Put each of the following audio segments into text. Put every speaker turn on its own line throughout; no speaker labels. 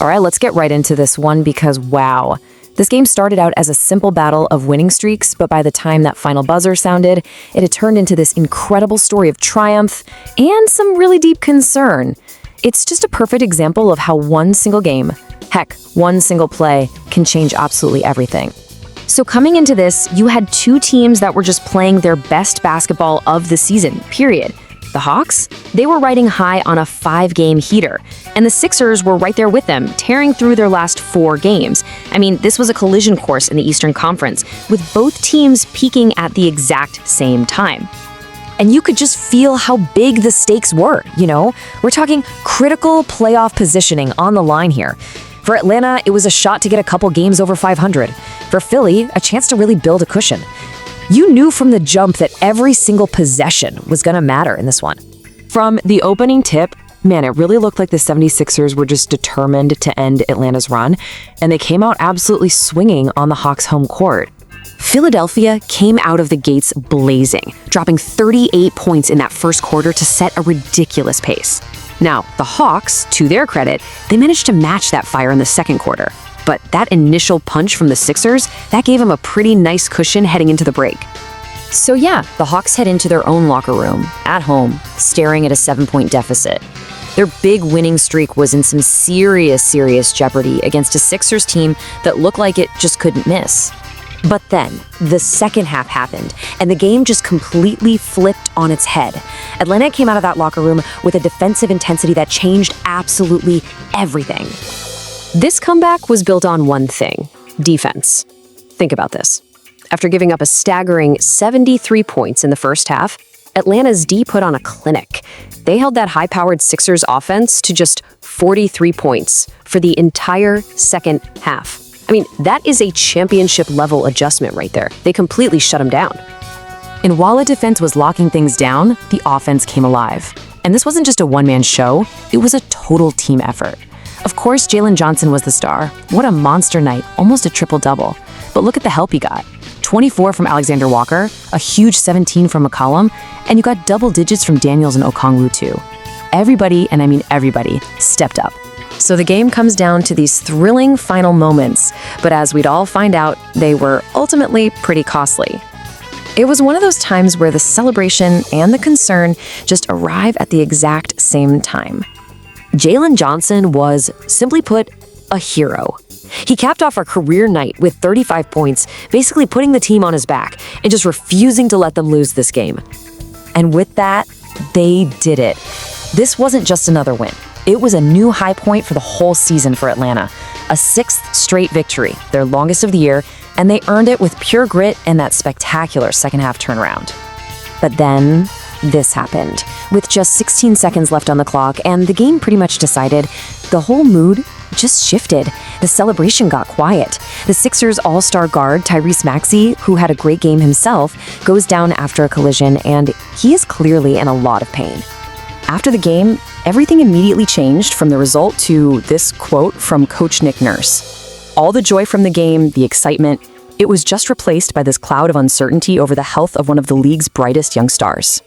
All right, let's get right into this one because, wow. This game started out as a simple battle of winning streaks, but by the time that final buzzer sounded, it had turned into this incredible story of triumph and some really deep concern. It's just a perfect example of how one single game, heck, one single play, can change absolutely everything. So coming into this, you had two teams that were just playing their best basketball of the season, period. The Hawks, they were riding high on a 5-game heater, and the Sixers were right there with them, tearing through their last 4 games. I mean, this was a collision course in the Eastern Conference, with both teams peaking at the exact same time. And you could just feel how big the stakes were, you know? We're talking critical playoff positioning on the line here. For Atlanta, it was a shot to get a couple games over 500. For Philly, a chance to really build a cushion. You knew from the jump that every single possession was going to matter in this one. From the opening tip, man, it really looked like the 76ers were just determined to end Atlanta's run, and they came out absolutely swinging on the Hawks' home court. Philadelphia came out of the gates blazing, dropping 38 points in that first quarter to set a ridiculous pace. Now, the Hawks, to their credit, they managed to match that fire in the second quarter. But that initial punch from the Sixers, that gave them a pretty nice cushion heading into the break. So yeah, the Hawks head into their own locker room, at home, staring at a 7-point deficit. Their big winning streak was in some serious jeopardy against a Sixers team that looked like it just couldn't miss. But then, the second half happened, and the game just completely flipped on its head. Atlanta came out of that locker room with a defensive intensity that changed absolutely everything. This comeback was built on one thing: defense. Think about this. After giving up a staggering 73 points in the first half, Atlanta's D put on a clinic. They held that high-powered Sixers offense to just 43 points for the entire second half. I mean, that is a championship-level adjustment right there. They completely shut them down. And while the defense was locking things down, the offense came alive. And this wasn't just a one-man show, it was a total team effort. Of course, Jalen Johnson was the star. What a monster night, almost a triple-double. But look at the help he got. 24 from Alexander Walker, a huge 17 from McCollum, and you got double digits from Daniels and Okongwu too. Everybody, and I mean everybody, stepped up. So the game comes down to these thrilling final moments, but as we'd all find out, they were ultimately pretty costly. It was one of those times where the celebration and the concern just arrive at the exact same time. Jalen Johnson was, simply put, a hero. He capped off our career night with 35 points, basically putting the team on his back and just refusing to let them lose this game. And with that, they did it. This wasn't just another win. It was a new high point for the whole season for Atlanta. A 6th straight victory, their longest of the year, and they earned it with pure grit and that spectacular second-half turnaround. But then this happened. With just 16 seconds left on the clock and the game pretty much decided, the whole mood just shifted. The celebration got quiet. The Sixers all-star guard, Tyrese Maxey, who had a great game himself, goes down after a collision, and he is clearly in a lot of pain. After the game, everything immediately changed from the result to this quote from Coach Nick Nurse. All the joy from the game, the excitement, it was just replaced by this cloud of uncertainty over the health of one of the league's brightest young stars.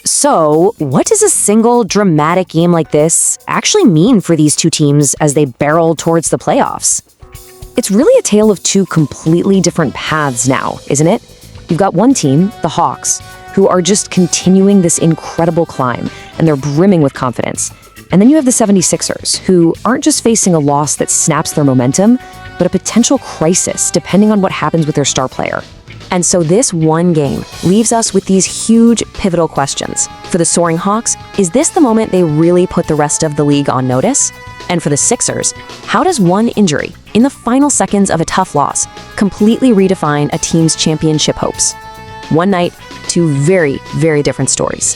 So, what does a single, dramatic game like this actually mean for these two teams as they barrel towards the playoffs? It's really a tale of two completely different paths now, isn't it? You've got one team, the Hawks, who are just continuing this incredible climb, and they're brimming with confidence. And then you have the 76ers, who aren't just facing a loss that snaps their momentum, but a potential crisis depending on what happens with their star player. And so this one game leaves us with these huge pivotal questions. For the soaring Hawks, is this the moment they really put the rest of the league on notice? And for the Sixers, how does one injury in the final seconds of a tough loss completely redefine a team's championship hopes? One night, two very different stories.